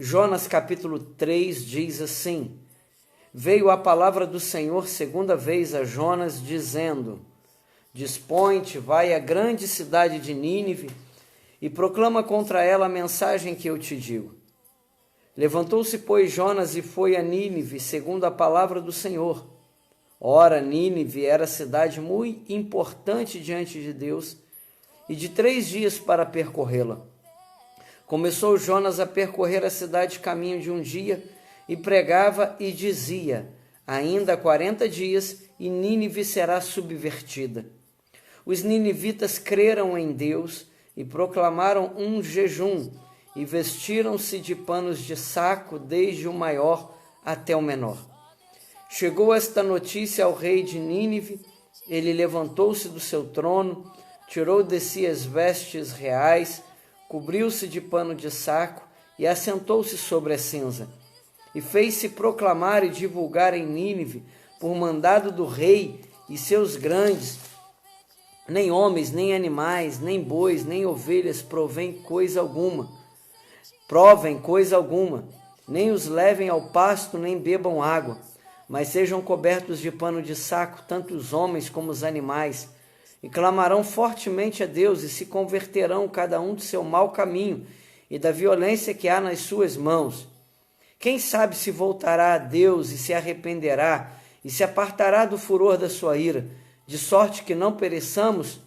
Jonas capítulo 3 diz assim: Veio a palavra do Senhor segunda vez a Jonas, dizendo: Dispõe-te, vai à grande cidade de Nínive e proclama contra ela a mensagem que eu te digo. Levantou-se, pois, Jonas e foi a Nínive, segundo a palavra do Senhor. Ora, Nínive era cidade muito importante diante de Deus, e de 3 dias para percorrê-la. Começou Jonas a percorrer a cidade caminho de um dia, e pregava e dizia: ainda 40 dias, e Nínive será subvertida. Os ninivitas creram em Deus e proclamaram um jejum, e vestiram-se de panos de saco, desde o maior até o menor. Chegou esta notícia ao rei de Nínive. Ele levantou-se do seu trono, tirou de si as vestes reais, cobriu-se de pano de saco e assentou-se sobre a cinza. E fez-se proclamar e divulgar em Nínive, por mandado do rei e seus grandes: nem homens, nem animais, nem bois, nem ovelhas provem coisa alguma, nem os levem ao pasto, nem bebam água, mas sejam cobertos de pano de saco, tanto os homens como os animais, e clamarão fortemente a Deus, e se converterão cada um do seu mau caminho e da violência que há nas suas mãos. Quem sabe se voltará a Deus e se arrependerá, e se apartará do furor da sua ira, de sorte que não pereçamos?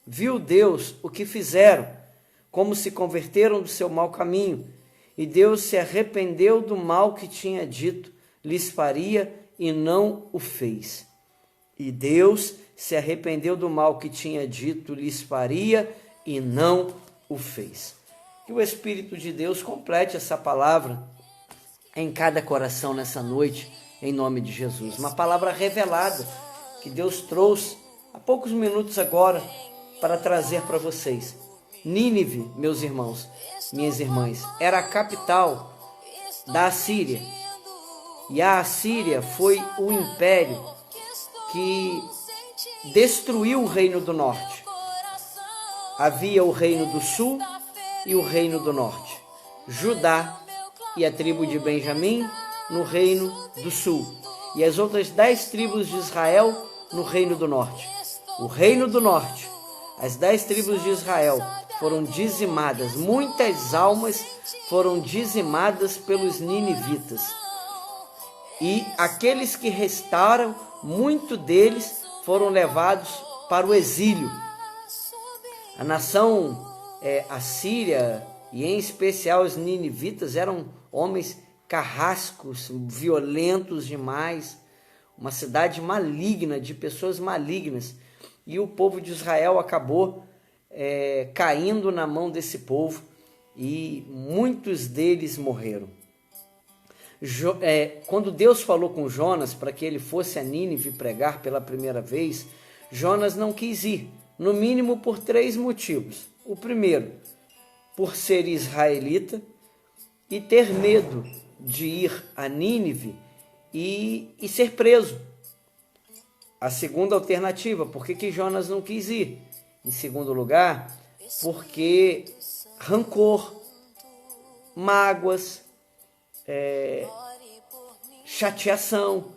Viu Deus o que fizeram, como se converteram do seu mau caminho, e Deus se arrependeu do mal que tinha dito lhes faria, e não o fez. E Deus se arrependeu do mal que tinha dito lhes faria, e não o fez. Que o Espírito de Deus complete essa palavra em cada coração nessa noite, em nome de Jesus. Uma palavra revelada que Deus trouxe há poucos minutos agora para trazer para vocês. Nínive, meus irmãos, minhas irmãs, era a capital da Assíria. E a Assíria foi o império que destruiu o reino do norte. Havia o reino do sul e o reino do norte. Judá e a tribo de Benjamim no reino do sul, e as outras 10 tribos de Israel no reino do norte. O reino do norte, as 10 tribos de Israel foram dizimadas, muitas almas foram dizimadas pelos ninivitas. E aqueles que restaram, muito deles foram levados para o exílio. A nação assíria, e em especial os ninivitas, eram homens carrascos, violentos demais, uma cidade maligna, de pessoas malignas. E o povo de Israel acabou caindo na mão desse povo, e muitos deles morreram. Quando Deus falou com Jonas para que ele fosse a Nínive pregar pela primeira vez, Jonas não quis ir, no mínimo por 3 motivos. O primeiro, por ser israelita e ter medo de ir a Nínive e ser preso. A segunda alternativa, por que Jonas não quis ir? Em segundo lugar, porque rancor, mágoas, chateação,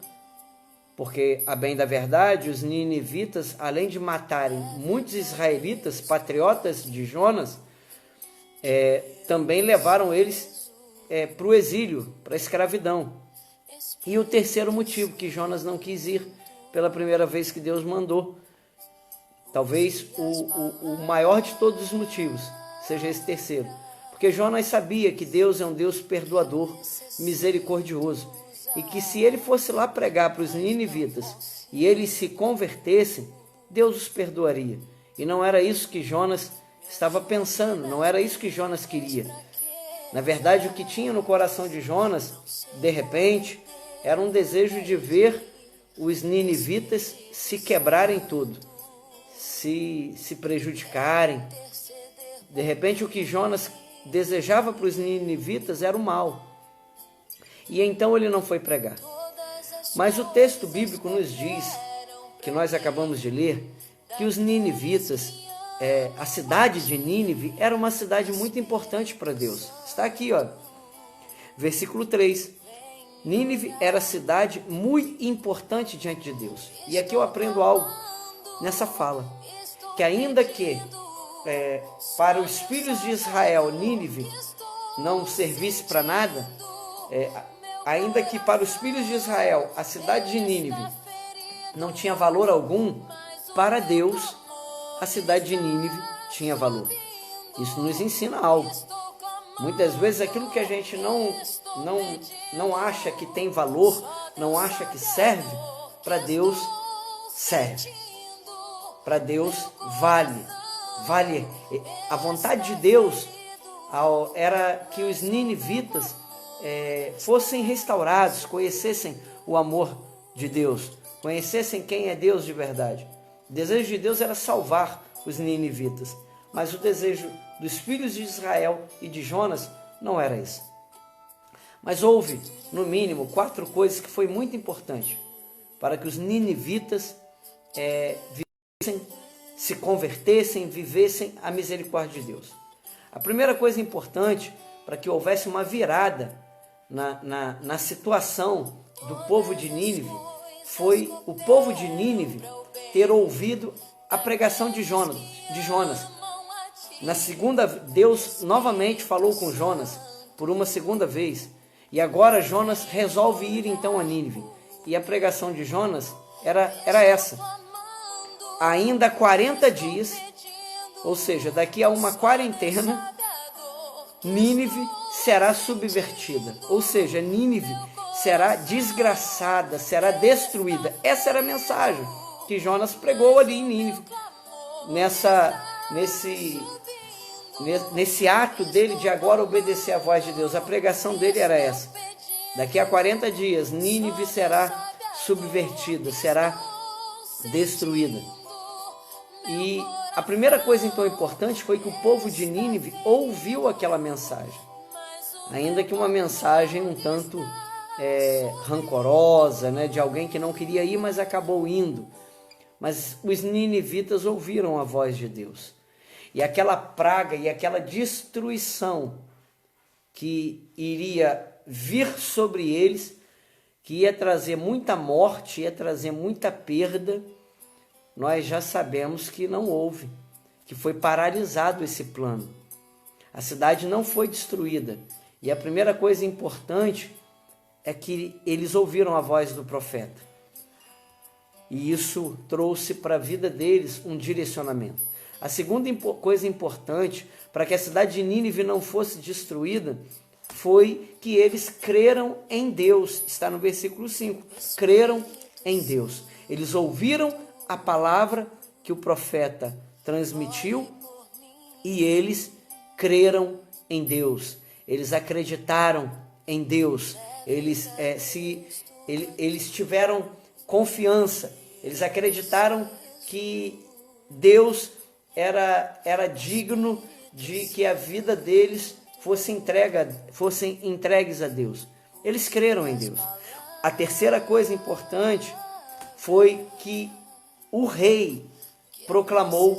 porque, a bem da verdade, os ninivitas, além de matarem muitos israelitas, patriotas de Jonas, também levaram eles para o exílio, para a escravidão. E o terceiro motivo, que Jonas não quis ir pela primeira vez que Deus mandou, talvez o maior de todos os motivos seja esse terceiro, porque Jonas sabia que Deus é um Deus perdoador, misericordioso, e que se ele fosse lá pregar para os ninivitas e eles se convertessem, Deus os perdoaria. E não era isso que Jonas estava pensando, não era isso que Jonas queria. Na verdade, o que tinha no coração de Jonas, de repente, era um desejo de ver os ninivitas se quebrarem tudo, se prejudicarem. De repente, o que Jonas desejava para os ninivitas era o mal. E então ele não foi pregar. Mas o texto bíblico nos diz, que nós acabamos de ler, que os ninivitas, a cidade de Nínive, era uma cidade muito importante para Deus. Está aqui, ó. Versículo 3. Nínive era cidade muito importante diante de Deus. E aqui eu aprendo algo nessa fala. Que ainda que para os filhos de Israel Nínive não servisse para nada, ainda que para os filhos de Israel a cidade de Nínive não tinha valor algum, para Deus a cidade de Nínive tinha valor. Isso nos ensina algo. Muitas vezes aquilo que a gente não acha que tem valor, não acha que serve, para Deus serve. Para Deus vale. A vontade de Deus era que os ninivitas fossem restaurados, conhecessem o amor de Deus, conhecessem quem é Deus de verdade. O desejo de Deus era salvar os ninivitas, mas o desejo dos filhos de Israel e de Jonas não era esse. Mas houve, no mínimo, 4 coisas que foi muito importante para que os ninivitas vivessem, se convertessem, vivessem a misericórdia de Deus. A primeira coisa importante para que houvesse uma virada na situação do povo de Nínive foi o povo de Nínive ter ouvido a pregação de Jonas. Na segunda, Deus novamente falou com Jonas por uma segunda vez. E agora Jonas resolve ir então a Nínive. E a pregação de Jonas era essa. Ainda 40 dias, ou seja, daqui a uma quarentena, Nínive será subvertida. Ou seja, Nínive será desgraçada, será destruída. Essa era a mensagem que Jonas pregou ali em Nínive. Nesse ato dele de agora obedecer à voz de Deus, a pregação dele era essa. Daqui a 40 dias, Nínive será subvertida, será destruída. E a primeira coisa então importante foi que o povo de Nínive ouviu aquela mensagem. Ainda que uma mensagem um tanto rancorosa, né, de alguém que não queria ir, mas acabou indo. Mas os ninivitas ouviram a voz de Deus. E aquela praga e aquela destruição que iria vir sobre eles, que ia trazer muita morte, ia trazer muita perda, nós já sabemos que não houve, que foi paralisado esse plano. A cidade não foi destruída. E a primeira coisa importante é que eles ouviram a voz do profeta. E isso trouxe para a vida deles um direcionamento. A segunda coisa importante para que a cidade de Nínive não fosse destruída foi que eles creram em Deus. Está no versículo 5. Creram em Deus. Eles ouviram a palavra que o profeta transmitiu e eles creram em Deus. Eles acreditaram em Deus. Eles tiveram confiança. Eles acreditaram que Deus era digno de que a vida deles fossem entregues a Deus. Eles creram em Deus. A terceira coisa importante foi que o rei proclamou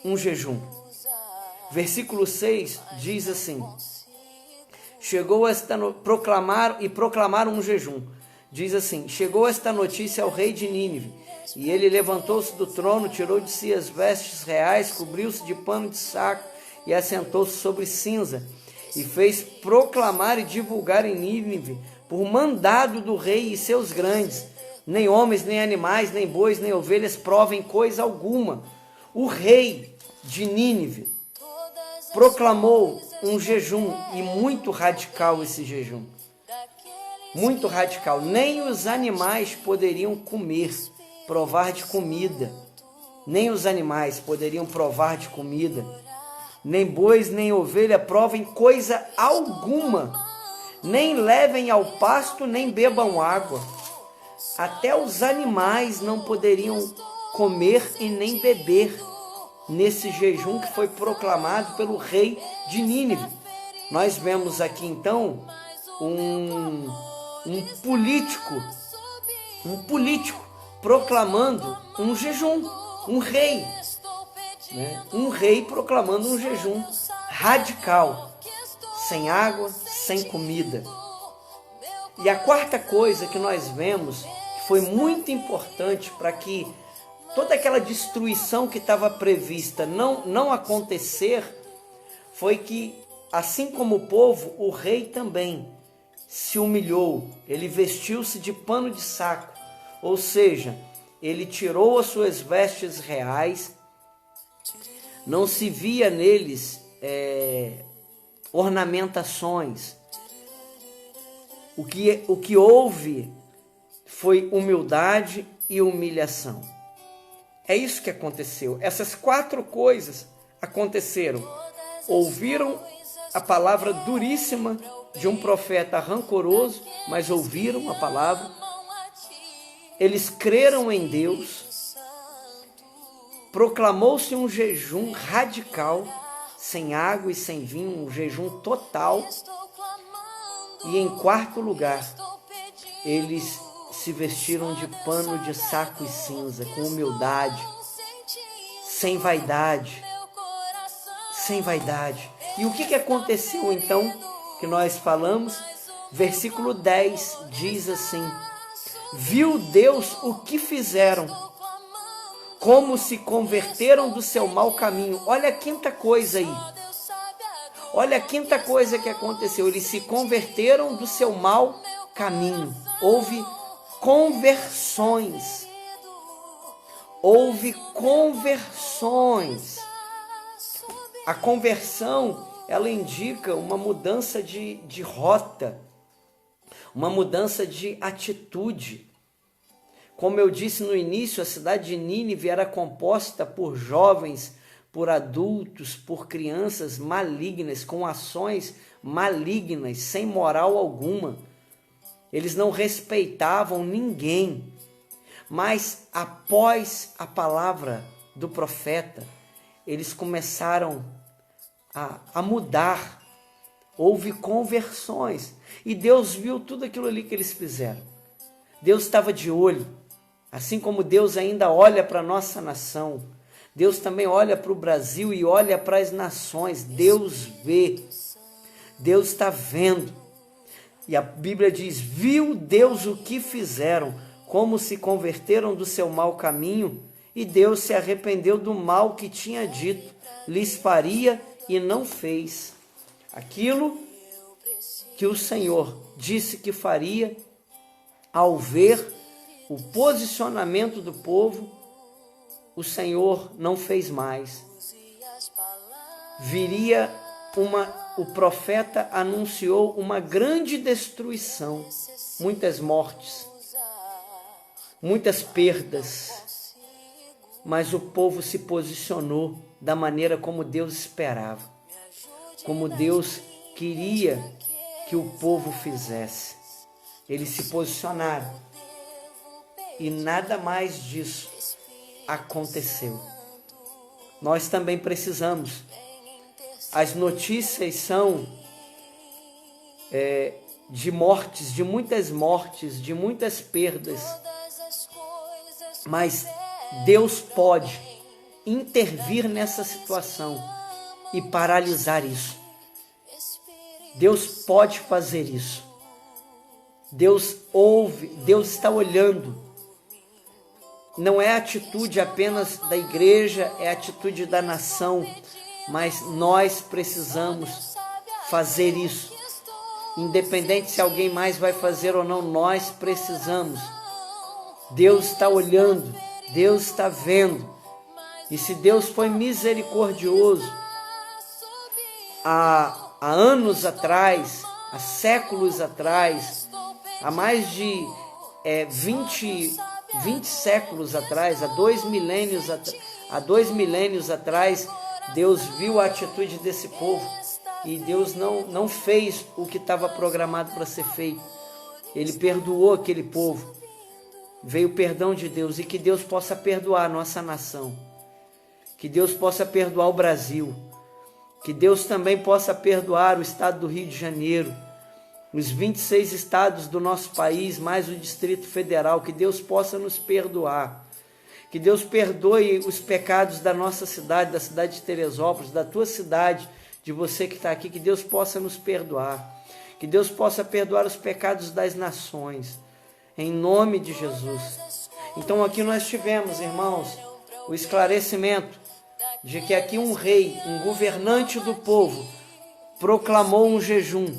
um jejum. Versículo 6 diz assim: proclamaram um jejum. Diz assim: chegou esta notícia ao rei de Nínive, e ele levantou-se do trono, tirou de si as vestes reais, cobriu-se de pano de saco e assentou-se sobre cinza, e fez proclamar e divulgar em Nínive, por mandado do rei e seus grandes: nem homens, nem animais, nem bois, nem ovelhas provem coisa alguma. O rei de Nínive proclamou um jejum, e muito radical esse jejum. Muito radical. Nem os animais poderiam comer, provar de comida. Nem os animais poderiam provar de comida. Nem bois, nem ovelha provem coisa alguma. Nem levem ao pasto, nem bebam água. Até os animais não poderiam comer e nem beber nesse jejum que foi proclamado pelo rei de Nínive. Nós vemos aqui então um político proclamando um jejum, um rei, né? Um rei proclamando um jejum radical, sem água, sem comida. E a quarta coisa que nós vemos, que foi muito importante para que toda aquela destruição que estava prevista não acontecer, foi que, assim como o povo, o rei também se humilhou. Ele vestiu-se de pano de saco, ou seja, ele tirou as suas vestes reais, não se via neles ornamentações. O que houve foi humildade e humilhação. É isso que aconteceu. Essas 4 coisas aconteceram. Ouviram a palavra duríssima de um profeta rancoroso, mas ouviram a palavra. Eles creram em Deus. Proclamou-se um jejum radical, sem água e sem vinho, um jejum total. E em quarto lugar, eles se vestiram de pano de saco e cinza, com humildade, sem vaidade, sem vaidade. E o que aconteceu então, que nós falamos? Versículo 10 diz assim: viu Deus o que fizeram, como se converteram do seu mau caminho. Olha a quinta coisa aí. Olha a quinta coisa que aconteceu. Eles se converteram do seu mau caminho. Houve conversões. Houve conversões. A conversão, ela indica uma mudança de rota, uma mudança de atitude. Como eu disse no início, a cidade de Nínive era composta por jovens, por adultos, por crianças malignas, com ações malignas, sem moral alguma. Eles não respeitavam ninguém. Mas após a palavra do profeta, eles começaram a mudar. Houve conversões. E Deus viu tudo aquilo ali que eles fizeram. Deus estava de olho. Assim como Deus ainda olha para a nossa nação, Deus também olha para o Brasil e olha para as nações. Deus vê. Deus está vendo. E a Bíblia diz: viu Deus o que fizeram, como se converteram do seu mau caminho, e Deus se arrependeu do mal que tinha dito, lhes faria e não fez. Aquilo que o Senhor disse que faria, ao ver o posicionamento do povo, o Senhor não fez mais. O profeta anunciou uma grande destruição, muitas mortes, muitas perdas, mas o povo se posicionou da maneira como Deus esperava, como Deus queria que o povo fizesse. Eles se posicionaram e nada mais disso aconteceu. Nós também precisamos. As notícias são de mortes, de muitas perdas. Mas Deus pode intervir nessa situação e paralisar isso. Deus pode fazer isso. Deus ouve, Deus está olhando. Não é atitude apenas da igreja, é atitude da nação, mas nós precisamos fazer isso. Independente se alguém mais vai fazer ou não, nós precisamos. Deus está olhando, Deus está vendo. E se Deus foi misericordioso há anos atrás, há séculos atrás, há mais de 20 séculos atrás, há 2 milênios atrás, Deus viu a atitude desse povo e Deus não fez o que estava programado para ser feito. Ele perdoou aquele povo. Veio o perdão de Deus, e que Deus possa perdoar a nossa nação. Que Deus possa perdoar o Brasil. Que Deus também possa perdoar o estado do Rio de Janeiro, os 26 estados do nosso país, mais o Distrito Federal. Que Deus possa nos perdoar. Que Deus perdoe os pecados da nossa cidade, da cidade de Teresópolis, da tua cidade, de você que está aqui. Que Deus possa nos perdoar. que Deus possa perdoar os pecados das nações, em nome de Jesus. Então aqui nós tivemos, irmãos, o esclarecimento de que aqui um rei, um governante do povo, proclamou um jejum.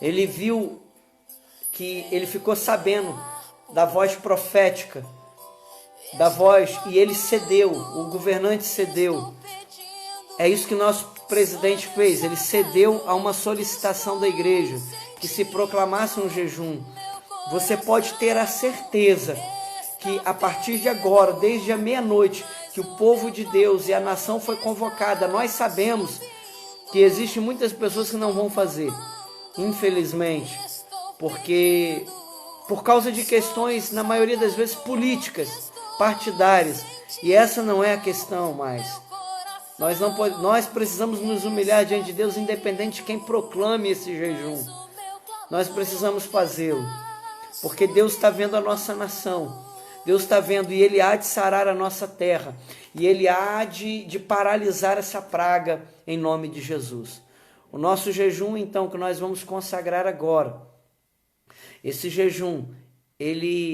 Ele viu que ele ficou sabendo da voz profética, da voz, e ele cedeu, o governante cedeu. É isso que nosso presidente fez, ele cedeu a uma solicitação da igreja, que se proclamasse um jejum. Você pode ter a certeza que a partir de agora, desde a meia-noite, que o povo de Deus e a nação foi convocada. Nós sabemos que existem muitas pessoas que não vão fazer, infelizmente, porque por causa de questões, na maioria das vezes, políticas, partidárias, e essa não é a questão mais. Nós precisamos nos humilhar diante de Deus, independente de quem proclame esse jejum. Nós precisamos fazê-lo, porque Deus está vendo a nossa nação, Deus está vendo, e Ele há de sarar a nossa terra, e Ele há de paralisar essa praga em nome de Jesus. O nosso jejum, então, que nós vamos consagrar agora, esse jejum, ele